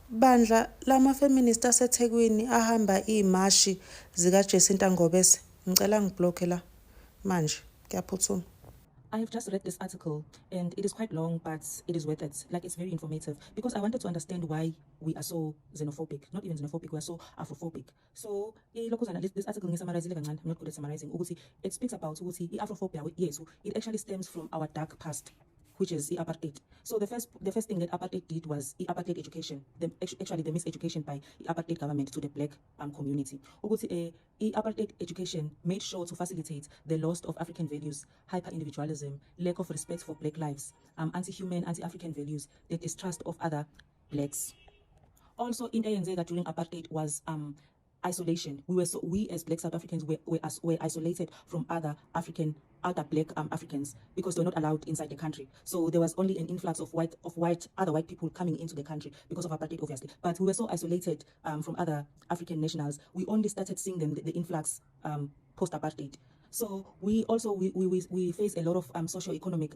Bandla lama-feminist aseThekwini ahamba imashi zikaJacinta Ngobese. Ngicela ngiblokhe la manje kuyaphuthuma. I have just read this article and it is quite long, but it is worth it. Like, it's very informative because I wanted to understand why we are so xenophobic. Not even xenophobic, we are so Afrophobic. So, this article, I'm not good at summarizing. It speaks about Afrophobia. Yes, it actually stems from our dark past, which is apartheid. So the first thing that apartheid did was apartheid education. Actually, the miseducation by apartheid government to the black community. Apartheid education made sure to facilitate the loss of African values, hyper-individualism, lack of respect for black lives, anti-human, anti-African values, the distrust of other blacks. Also, in eyenzeka during apartheid was isolation. We as black South Africans were isolated from other black Africans because they were not allowed inside the country. So there was only an influx of other white people coming into the country because of apartheid, obviously. But we were so isolated from other African nationals. We only started seeing them the influx post apartheid. So we face a lot of socio-economic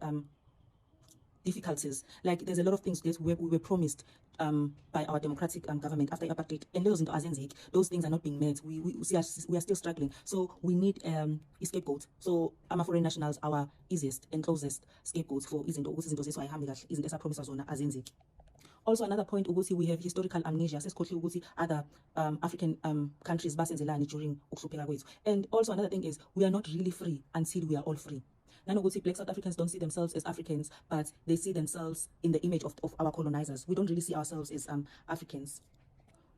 difficulties. Like, there's a lot of things that we were promised by our democratic government after apartheid, and those things are not being met. We are still struggling. So we need a scapegoat. So foreign nationals, our easiest and closest scapegoats for izinto esapromiswa zona azenzeki. Also, another point, we have historical amnesia. Other African countries basenzelani during ukuhlupheka kwethu. And also another thing is, we are not really free until we are all free. Black South Africans don't see themselves as Africans, but they see themselves in the image of our colonizers. We don't really see ourselves as Africans.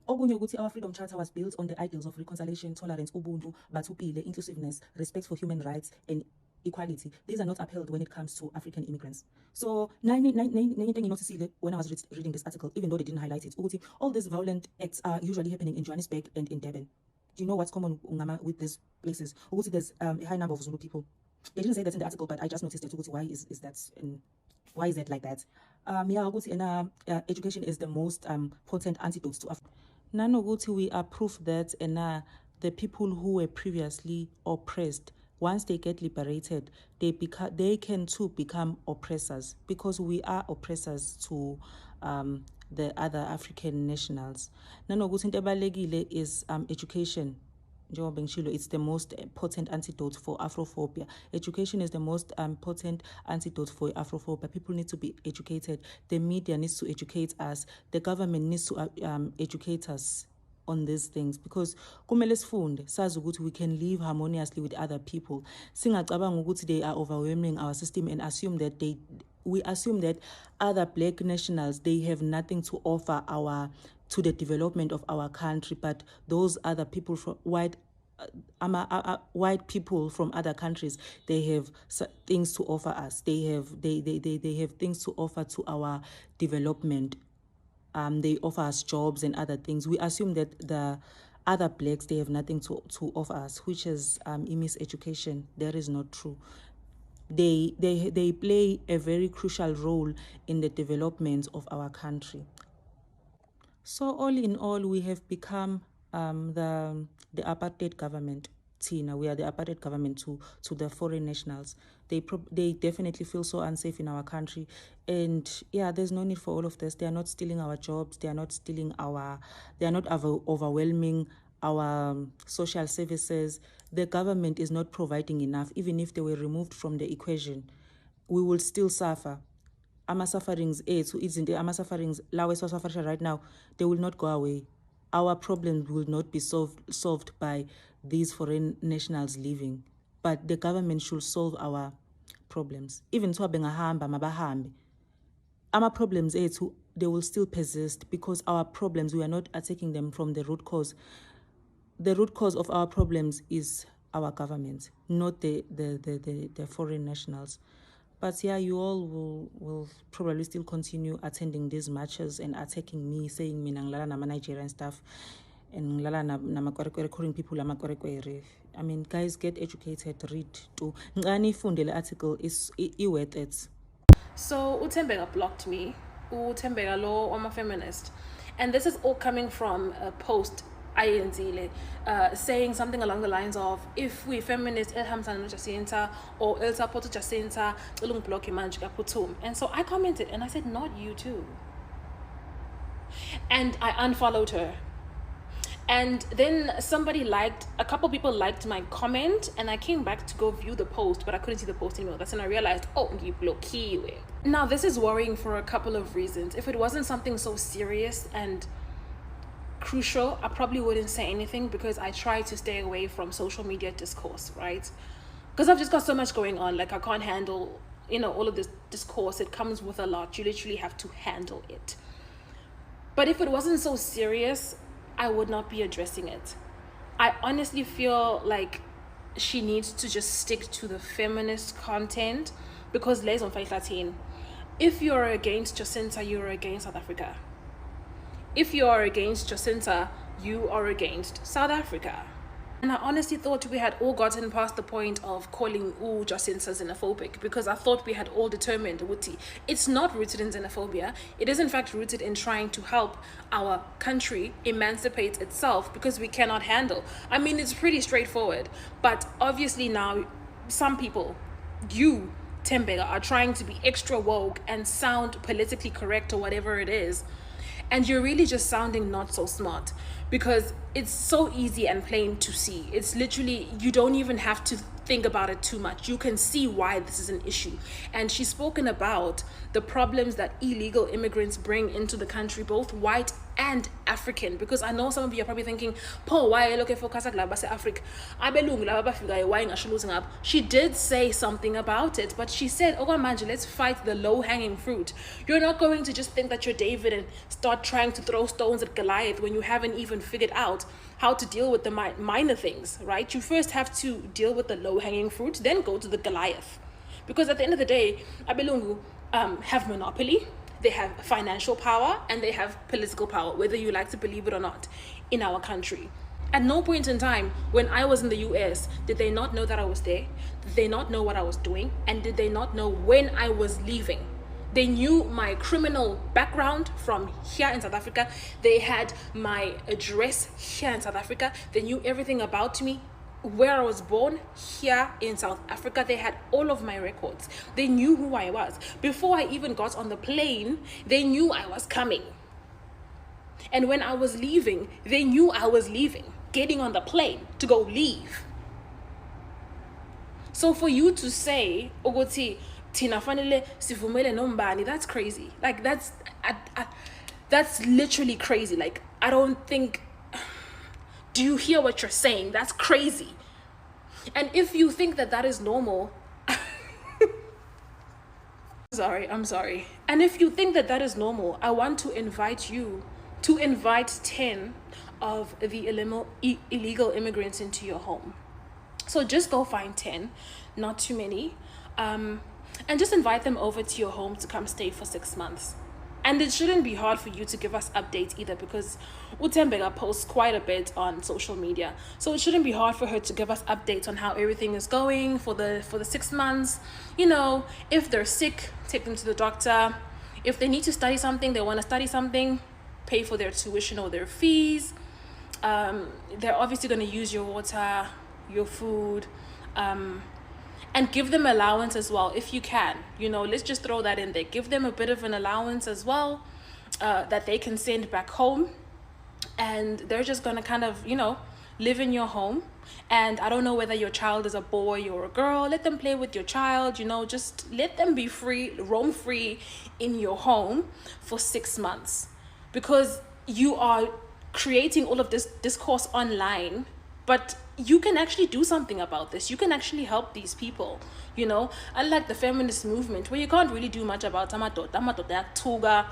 Our Freedom Charter was built on the ideals of reconciliation, tolerance, ubuntu, bathupile, inclusiveness, respect for human rights, and equality. These are not upheld when it comes to African immigrants. So, when I was reading this article, even though they didn't highlight it, all these violent acts are usually happening in Johannesburg and in Durban. Do you know what's common with these places? There's a high number of Zulu people. They didn't say that in the article, but I just noticed it. Why is that? Why is that like that? Education is the most potent antidote to Africa. We are proof that the people who were previously oppressed, once they get liberated, they can too become oppressors, because we are oppressors to the other African nationals. Nanokuthi into ebalekile is education. It's the most potent antidote for Afrophobia. Education is the most potent antidote for Afrophobia. People need to be educated. The media needs to educate us. The government needs to educate us on these things, because kumele sifunde sazi ukuthi we can live harmoniously with other people. Singacabanga ukuthi they are overwhelming our system and we assume that other black nationals, they have nothing to offer to the development of our country, but those other people from white people from other countries, they have things to offer us. They have things to offer to our development. They offer us jobs and other things. We assume that the other blacks, they have nothing to offer us, which is miseducation. That is not true. They play a very crucial role in the development of our country. So all in all, we have become the apartheid government. We are the apartheid government to the foreign nationals. They definitely feel so unsafe in our country, and there's no need for all of this. They are not stealing our jobs. They are not stealing they are not overwhelming our social services. The government is not providing enough. Even if they were removed from the equation, we will still suffer. Sufferings right now, they will not go away. Our problems will not be solved by these foreign nationals leaving, but the government should solve our problems. Even our problems, they will still persist, because our problems, we are not attacking them from the root cause. The root cause of our problems is our government, not the foreign nationals. But you all will probably still continue attending these marches and attacking me, saying mina ngilala nama Nigerian stuff and ngilala nama calling people ama. I mean, guys, get educated, read too. Ngani funde le article is worth it. So Uthembeka blocked me. Uthembeka lo I'm a feminist. And this is all coming from a post saying something along the lines of, if we feminists elhamsana Jacinta or el support Jacinta, block manje kaphuthuma. And so I commented and I said, not you too. And I unfollowed her. And then a couple people liked my comment, and I came back to go view the post, but I couldn't see the post anymore. That's when I realized, oh, ngiblokiwe. Now, this is worrying for a couple of reasons. If it wasn't something so serious and crucial, I probably wouldn't say anything, because I try to stay away from social media discourse, right? Because I've just got so much going on. Like, I can't handle, all of this discourse. It comes with a lot. You literally have to handle it. But if it wasn't so serious, I would not be addressing it. I honestly feel like she needs to just stick to the feminist content, because les on Latin. If you're against Jacinta, you're against South Africa. If you are against Jacinta, you are against South Africa. And I honestly thought we had all gotten past the point of calling Jacinta xenophobic, because I thought we had all determined, Wuti, it's not rooted in xenophobia. It is in fact rooted in trying to help our country emancipate itself, because we cannot handle. I mean, it's pretty straightforward. But obviously now, some people, you, Tembega, are trying to be extra woke and sound politically correct or whatever it is. And you're really just sounding not so smart, because it's so easy and plain to see. It's literally, you don't even have to think about it too much. You can see why this is an issue. And she's spoken about the problems that illegal immigrants bring into the country, both white and African, because I know some of you are probably thinking, Paul, why are you looking for Africa? She did say something about it, but she said, oh manje, let's fight the low-hanging fruit. You're not going to just think that you're David and start trying to throw stones at Goliath when you haven't even figured out how to deal with the minor things, right? You first have to deal with the low-hanging fruit, then go to the Goliath. Because at the end of the day, Abelungu have monopoly, they have financial power, and they have political power, whether you like to believe it or not, in our country. At no point in time when I was in the US did they not know that I was there, did they not know what I was doing, and did they not know when I was leaving. They knew my criminal background from here in South Africa. They had my address here in South Africa. They knew everything about me, where I was born here in South Africa. They had all of my records. They knew who I was. Before I even got on the plane, they knew I was coming. And when I was leaving, they knew I was leaving, getting on the plane to go leave. So for you to say, Ogoti, Tina fanele sivumele nombani, that's crazy. Like, that's literally crazy. Like, I don't think, do you hear what you're saying? That's crazy. And if you think that that is normal, I'm sorry. And if you think that that is normal, I want to invite you to invite 10 of the illegal immigrants into your home. So just go find 10, not too many, and just invite them over to your home to come stay for 6 months. And it shouldn't be hard for you to give us updates either, because Utembega posts quite a bit on social media. So it shouldn't be hard for her to give us updates on how everything is going for the 6 months. You know, if they're sick, take them to the doctor. If they need to study something, they want to study something, pay for their tuition or their fees. They're obviously going to use your water, your food, and give them allowance as well if you can. You know, let's just throw that in there. Give them a bit of an allowance as well, that they can send back home, and they're just going to kind of, you know, live in your home. And I don't know whether your child is a boy or a girl. Let them play with your child, you know, just let them be free, roam free in your home for 6 months, because you are creating all of this discourse online, but you can actually do something about this. You can actually help these people, you know, unlike the feminist movement, where you can't really do much about amadoda tuga,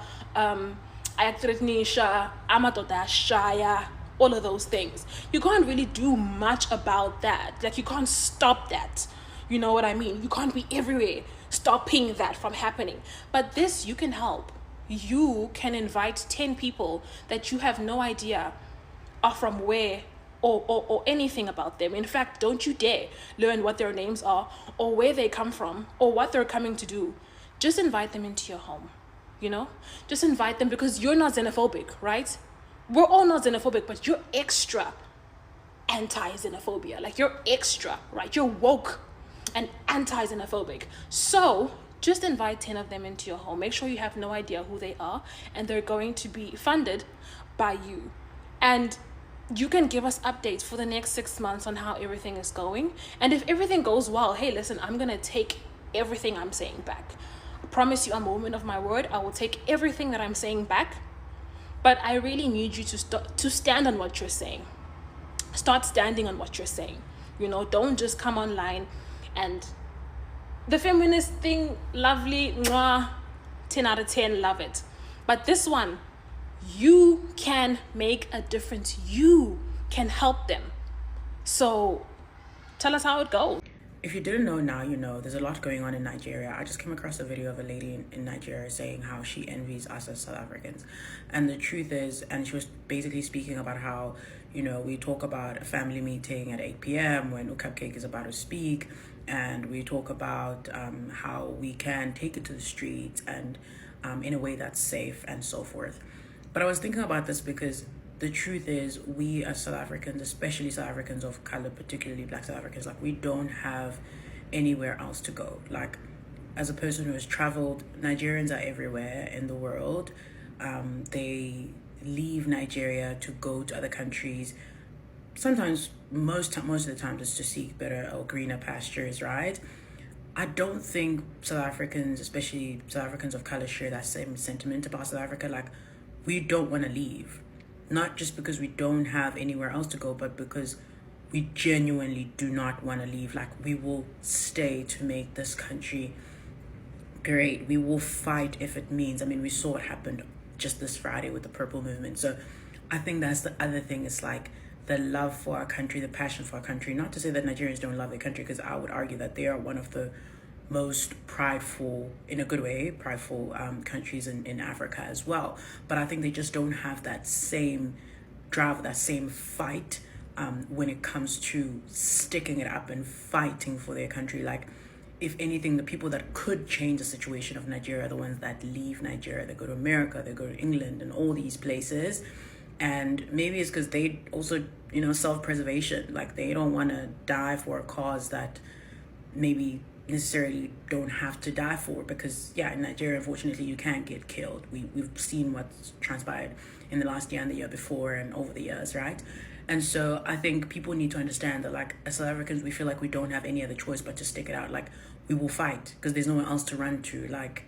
ayakthretnisha, amadoda shaya, all of those things. You can't really do much about that. Like, you can't stop that. You know what I mean? You can't be everywhere stopping that from happening. But this, you can help. You can invite 10 people that you have no idea are from where or anything about them. In fact, don't you dare learn what their names are or where they come from or what they're coming to do. Just invite them into your home, you know? Just invite them, because you're not xenophobic, right? We're all not xenophobic, but you're extra anti-xenophobia. Like, you're extra, right? You're woke and anti-xenophobic. So just invite 10 of them into your home. Make sure you have no idea who they are, and they're going to be funded by you. And you can give us updates for the next 6 months on how everything is going. And if everything goes well, hey, listen, I'm going to take everything I'm saying back. I promise you, I'm a woman of my word. I will take everything that I'm saying back. But I really need you to stand on what you're saying. Start standing on what you're saying. You know, don't just come online and the feminist thing, lovely, mwah, 10 out of 10, love it. But this one, you can make a difference. You can help them. So tell us how it goes. If you didn't know, now you know. There's a lot going on in Nigeria. I just came across a video of a lady in Nigeria saying how she envies us as South Africans. And the truth is, and she was basically speaking about how, you know, we talk about a family meeting at 8 p.m. when Cupcake is about to speak. And we talk about how we can take it to the streets and in a way that's safe and so forth. But I was thinking about this because the truth is, we as South Africans, especially South Africans of color, particularly Black South Africans, like, we don't have anywhere else to go. Like, as a person who has traveled, Nigerians are everywhere in the world. They leave Nigeria to go to other countries. Sometimes, most of the time, it's to seek better or greener pastures, right? I don't think South Africans, especially South Africans of color, share that same sentiment about South Africa. Like, we don't want to leave. Not just because we don't have anywhere else to go, but because we genuinely do not want to leave. Like, we will stay to make this country great. We will fight if it means. I mean, we saw what happened just this Friday with the Purple Movement. So I think that's the other thing. It's like the love for our country, the passion for our country. Not to say that Nigerians don't love their country, because I would argue that they are one of the most prideful, in a good way, prideful countries in Africa as well. But I think they just don't have that same drive, that same fight when it comes to sticking it up and fighting for their country. Like, if anything, the people that could change the situation of Nigeria are the ones that leave Nigeria. They go to America, they go to England and all these places. And maybe it's because they also, you know, self-preservation. Like, they don't want to die for a cause that maybe necessarily don't have to die for, because in Nigeria, unfortunately, you can get killed. We've seen what's transpired in the last year and the year before and over the years, right? And so I think people need to understand that, like, as South Africans, we feel like we don't have any other choice but to stick it out. Like, we will fight because there's nowhere else to run to. Like,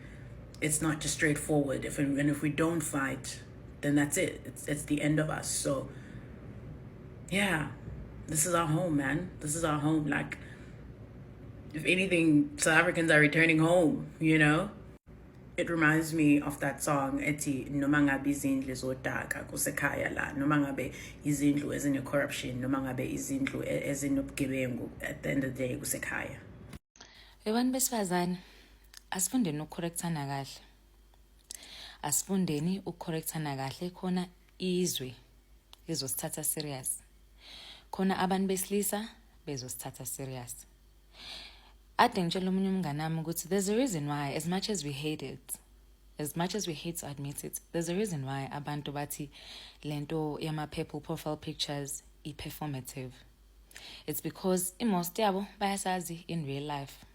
it's not just straightforward. If we don't fight, then that's it. It's the end of us. So yeah, this is our home, man. This is our home. Like, if anything, South Africans are returning home, you know? It reminds me of that song, ethi noma ngabe izindlu zodaka kusekhaya la, noma ngabe izindlu ezine-corruption, noma ngabe izindlu ezinobugebengu, at the end of the day kusekhaya. Abantu besifazane, asifundeni ukucorrectana kahle. Asifundeni ukucorrectana kahle, khona izwe lizosithatha serious. Khona abantu besilisa bezosithatha serious. I think there's a reason why, as much as we hate it, as much as we hate to admit it, there's a reason why abantu bathi lento yama purple profile pictures performative. It's because most yabo bayasazi in real life,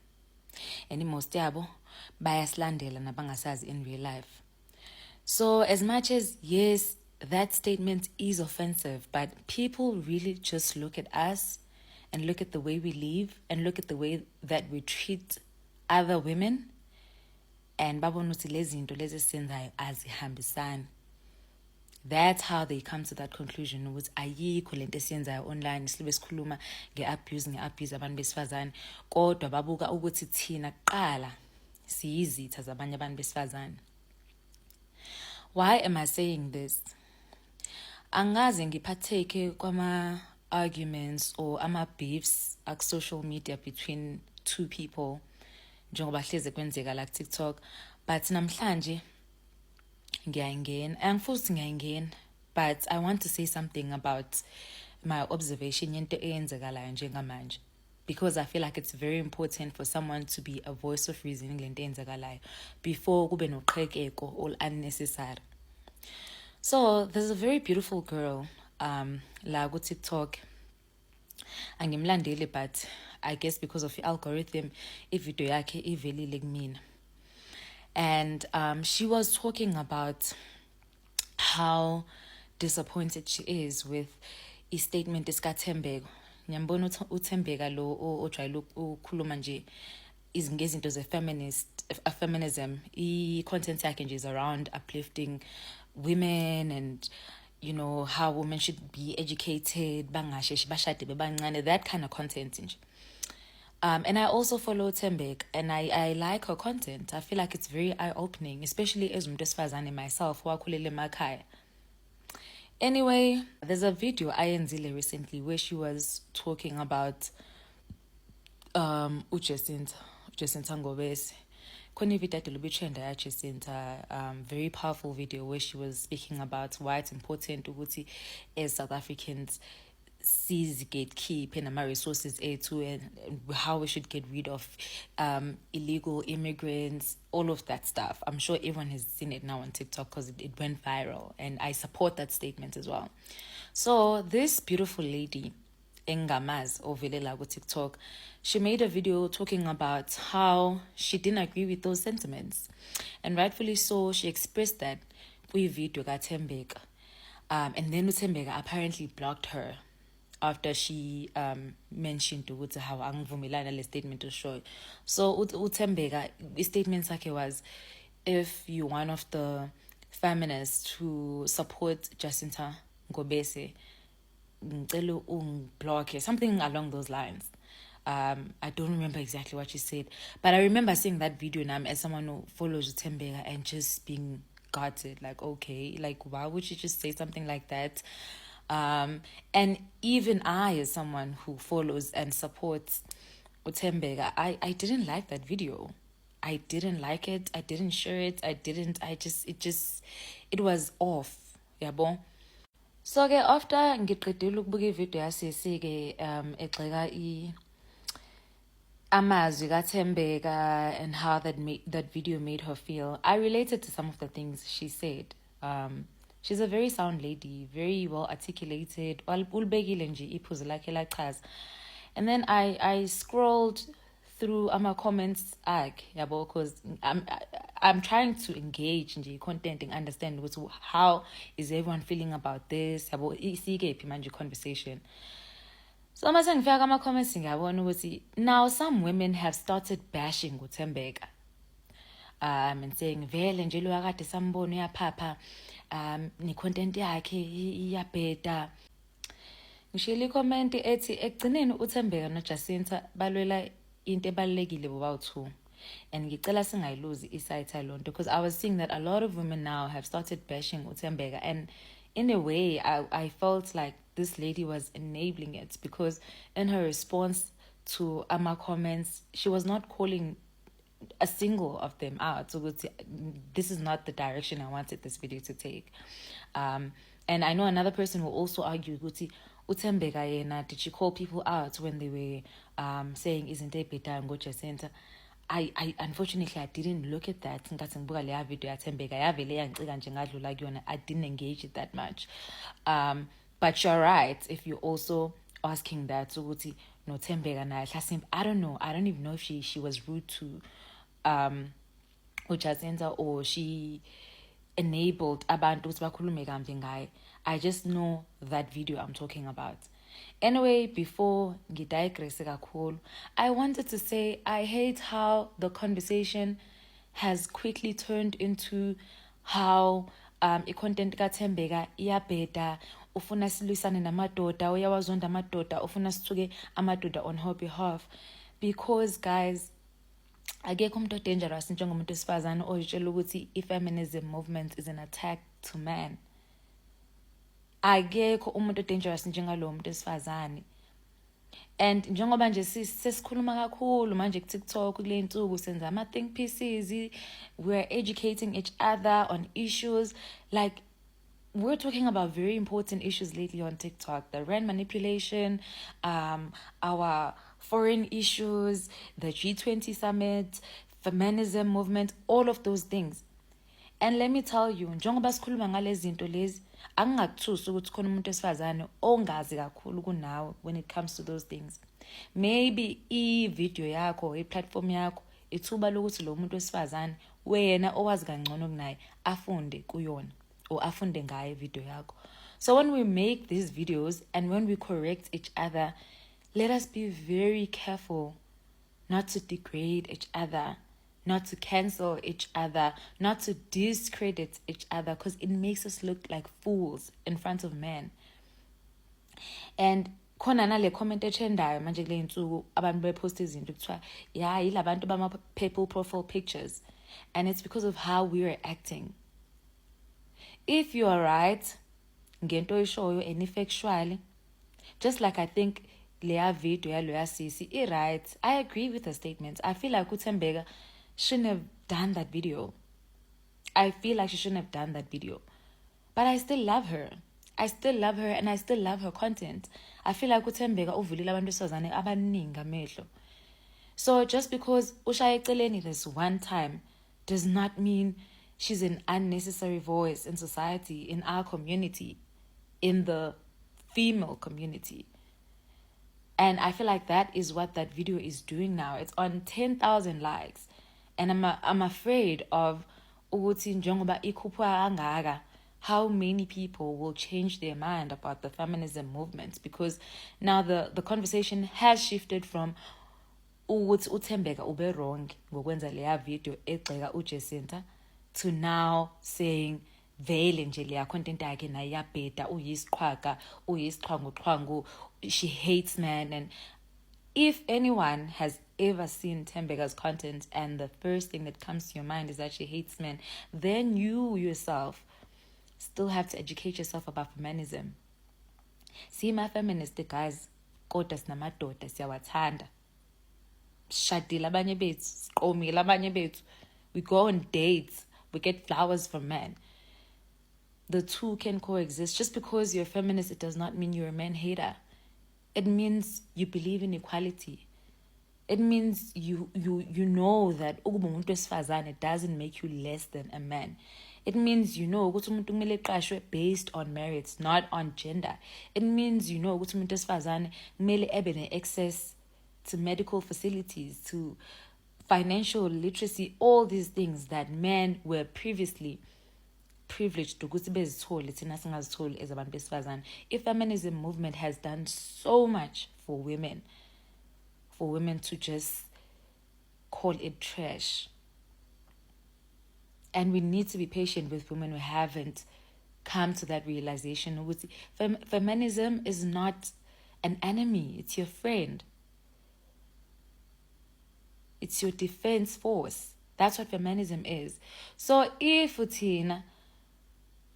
and most yabo bayasilandela nabangasazi in real life. So as much as, yes, that statement is offensive, but people really just look at us and look at the way we live and look at the way that we treat other women, and babona ukuthi lezi zinto lezi esenzayo azihambisani. That's how they come to that conclusion ukuthi ayikho lento esiyenzayo online, sibe sikhuluma nge-abuse abantu besifazane, kodwa babuka ukuthi thina kuqala siyizitha zabanye abantu besifazane. Why am I saying this? Angaze ngiphatheke kwama arguments or beefs at social media between two people, njengoba hleze kwenzeka like TikTok, but namhlanje ngiyayingena, but I want to say something about my observation yento eyenzekalayo njengamanje, because I feel like it's very important for someone to be a voice of reason ngento eyenzekalayo before kube noqhekeko all unnecessary. So there's a very beautiful girl la ku TikTok. Angimlandeli, but I guess because of the algorithm, ivideo yakhe ivelile kumina. And she was talking about how disappointed she is with a statement esikaThembeka. Ngiyambona uThembeka lo ojwayele ukukhuluma nje ngezinto feminism. I-content yakhe nje is around uplifting women and how women should be educated, bangasheshi bashade bebancane, that kind of content nje. And I also follow Thembeka, and I like her content. I feel like it's very eye-opening, especially as umuntu wesifazane myself, wakhulele emakhaya. Anyway, there's a video ayenzile recently where she was talking about uJacinta Ngobese. Khona ivideo ade lobitrenda ya Jacinta, very powerful video where she was speaking about why it's important ukuthi as South Africans seize gatekeep and our resources to, and how we should get rid of illegal immigrants, all of that stuff. I'm sure everyone has seen it now on TikTok because it went viral, and I support that statement as well. So this beautiful lady, Engamaz Ovelela with TikTok, she made a video talking about how she didn't agree with those sentiments, and rightfully so. She expressed that with video Thembeka, and then Thembeka apparently blocked her after she mentioned ukuthi how angivumelana le statement to show. So uThembeka, the statement sakhe was, if you're one of the feminists who support Jacinta Ngobese, ngicela ungiblock, something along those lines. I don't remember exactly what she said, but I remember seeing that video now as someone who follows Thembeka and just being gutted, like, okay, like, why would you just say something like that? And even I, as someone who follows and supports Thembeka, I didn't like that video. I didn't like it. I didn't share it. It was off. Yabo. So after ngiqedile ukubuka ivideo yasisi egxeka amazwi kaThembeka and how that video made her feel, I related to some of the things she said. She's a very sound lady, very well articulated. And then I scrolled through my comments, because I'm trying to engage in the content and understand how is everyone feeling about this. Conversation. So I'm saying my comments now some women have started bashing Thembeka. And saying vele nje lo akade sambona uyaphapha ni content yakhe iyabheda. Ngishilo comment ethi ekugcineni uThembeka noJacinta balwela into ebalekile bobawu2, and ngicela singayiluzi isayitha lonto, because I was seeing that a lot of women now have started bashing uThembeka, and in a way I felt like this lady was enabling it, because in her response to my comments she was not calling a single of them out. So this is not the direction I wanted this video to take. And I know another person will also argue, Uthembeka yena, did she call people out when they were saying isn't it better and go to center? I unfortunately I didn't look at that. I didn't engage it that much. But you're right if you're also asking that. So no Thembeka, I don't know. I don't even know if she was rude to Jacinta or she enabled abantu ukuthi bakhulume kambi ngaye. I just know that video I'm talking about. Anyway, before ngidigress kakhulu, I wanted to say I hate how the conversation has quickly turned into how i-content kaThembeka iyabheda, ufuna silwisane namadoda, uyawazonda amadoda, ufuna sithuke amadoda on her behalf. Because guys, akekho umuntu dangerous njengomuntu wesifazane oyitshela ukuthi i-feminism movement is an attack to man. Akekho umuntu dangerous njengalo muntu wesifazane. And njengoba nje sesikhuluma kakhulu manje ku-TikTok kule nsuku senza ama-think pieces, we're educating each other on issues, like we're talking about very important issues lately on TikTok, the rent manipulation, our foreign issues, the G20 summit, feminism movement, all of those things. And let me tell you, njengoba sikhuluma ngalezi zinto lezi, angingakuthusi ukuthi khona umuntu wesifazane ongazi kakhulu kunawe when it comes to those things. Maybe i-video yakho, i-platform yakho ithuba lokuthi lo muntu wesifazane wena owazi kangcono kunaye afunde kuyona or afunde ngayo video yakho. So when we make these videos and when we correct each other, let us be very careful not to degrade each other, not to cancel each other, not to discredit each other, because it makes us look like fools in front of men. And khona nale comment etrendayo manje kule insuku abantu bepost izinto kuthiwa yeah yilabantu bama people profile pictures, and it's because of how we are acting. If you are right ngento oyishoyo and effectually, just like I think leya video yaloya sisi right, I agree with the statement. I feel like uThembeka shouldn't have done that video. I feel like she shouldn't have done that video, but I still love her. I still love her and I still love her content. I feel like uThembeka uvulile abantu besifazane abaningi amehlo. So just because ushaye eceleni this one time does not mean she's an unnecessary voice in society, in our community, in the female community. And I feel like that is what that video is doing now. It's on 10,000 likes. And I'm afraid of ukuthi njengoba ikhuphuka kangaka, how many people will change their mind about the feminism movement, because now the conversation has shifted from ukuthi uThembeka ube wrong ngokwenza leya video egxeka uJacinta to now saying vele nje leya content yakhe nayo iyabheda, uyisiqhwaga, uyisiqhwanguqhwangu, she hates men. And if anyone has ever seen Thembeka's content and the first thing that comes to your mind is that she hates men, then you yourself still have to educate yourself about feminism. See, my feminist guys, kodwa sinamadoda siyawathanda. Shadile abanye bethu, siqomile abanye bethu. We go on dates, we get flowers from men. The two can coexist. Just because you're a feminist, it does not mean you're a man hater. It means you believe in equality. It means you know that ukuba umuntu wesifazane doesn't make you less than a man. It means you know ukuthi umuntu kumele eqashwe based on merits, not on gender. It means you know ukuthi umuntu wesifazane kumele ebe ne-access to medical facilities, to financial literacy, all these things that men were previously privileged ukuthi bezithole thina singazitholi as abantu besifazane. If feminism movement has done so much for women to just call it trash. And we need to be patient with women who haven't come to that realization. Feminism is not an enemy, it's your friend. It's your defense force. That's what feminism is. So if uthina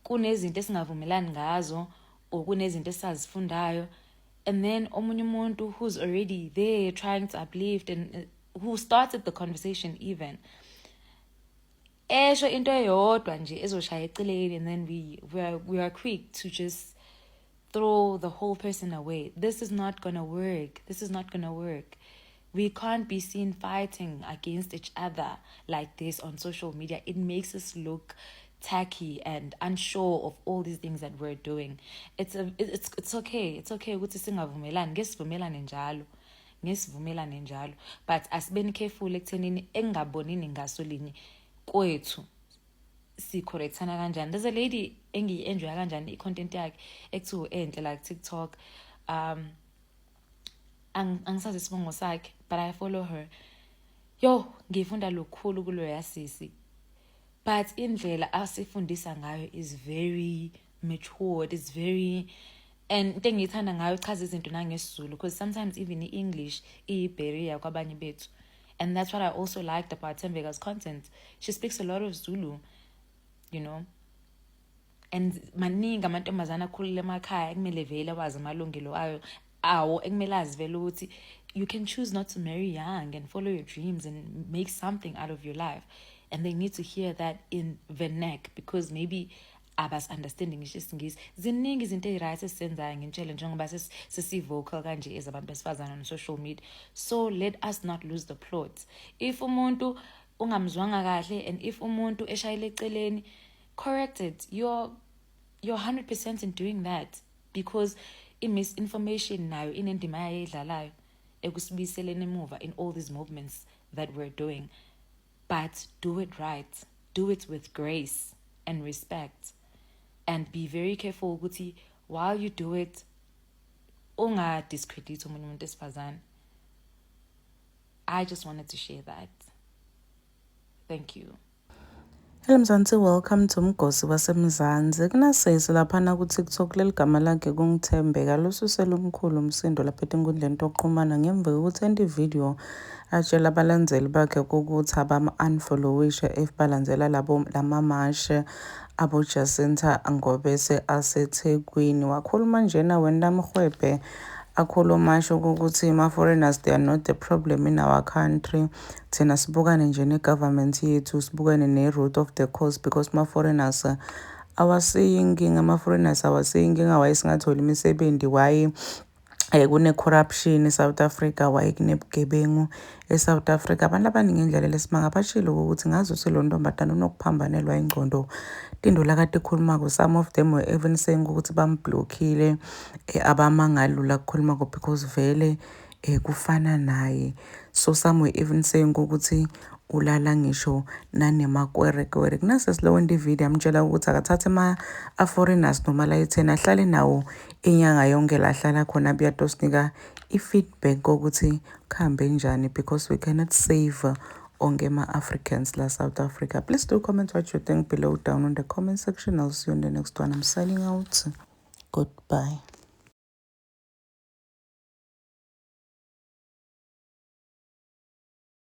kunezinto esingavumelani ngazo or kunezinto esisazifundayo, and then omunye umuntu who's already there trying to uplift and who started the conversation even esho into eyodwa nje ezoshaya eceleni, and then we are quick to just throw the whole person away. This is not gonna work. This is not gonna work. We can't be seen fighting against each other like this on social media. It makes us look tacky and unsure of all these things that we're doing. It's okay. It's okay ukuthi singavumelani. Ngesivumelane njalo. But asibeni careful ekuthenini engabonini ngasolinye kwethu si correctana kanjani. There's a lady enjoy kanjani i-content yakhe ekuthiwa enhle like TikTok. Angisazi isibongo sakhe, but I follow her. Ngifunda lukhulu kulo yasisi. But indlela asifundisa ngayo is very matured, it's very, and into engiyithanda ngayo chaza izinto nangesizulu, because sometimes even English iyi-barrier kwabanye bethu. And that's what I also liked about Thembeka's content. She speaks a lot of Zulu, you know. And maningi amantombazana akhulile emakhaya ekumele vele wazi amalungelo awo ekumele azi vele ukuthi you can choose not to marry young and follow your dreams and make something out of your life. And they need to hear that in vernac, because maybe abas understanding is just ngisi ziningi izinto eziright esizenzayo ngintshele njengoba sesi-vocal kanje as abantu besifazane on social media. So let us not lose the plot. If umuntu ungamzwanga kahle and if umuntu eshayile eceleni, correct it. You're 100% in doing that, because misinformation nayo inendima yayo edlalayo ekusibiseleni emuva in all these movements that we're doing, but do it right. Do it with grace and respect. And be very careful ukuthi while you do it, unga discredit omunye umuntu wesifazane. I just wanted to share that. Thank you. Hello Mzansi, welcome to Mgosi waseMzansi. Kunasesi laphana ku-TikTok leligama lakhe kungithembeka lususela umkhulu umsindo lapha enkundleni yokuxhumana ngemva kokuthi endi video atshela abalandeli bakhe ukuthi abama-unfollowishe if balandzela lamamashe abo Jacinta Ngobese aseThekwini. Wakhuluma njena wena mhwebhe akhuluma asho ukuthi ama-foreigners they are not the problem in our country. Thina sibukane nje ne-government yethu, sibukane ne-root of the cause because ama-foreigners awasiyinkinga, ama-foreigners awasiyinkinga. Waye singatholi imisebenzi, waye kune-corruption eSouth Africa, waye kunebugebengu eSouth Africa. Abantu abaningi indlela lesimanga bashilo ukuthi ngazo selo ntombazane unokuphambanelwa ingqondo. Tindo lakade khuluma some of them were even saying ukuthi bamblockile abamangalula kukhuluma because vele kufana naye. So some were even saying ukuthi ulala ngisho nanemakwerekwere. Kunasesileyo video amtshela ukuthi akathathe ama-foreigners noma la ethena ahlale nawo inyanga yonke la hlala khona buyatosinika i-feedback ukuthi kuhambe njani because we cannot save onke ama-Africans la South Africa. Please do comment what you think below down on the comment section. I'll see you in the next one. I'm signing out. Goodbye.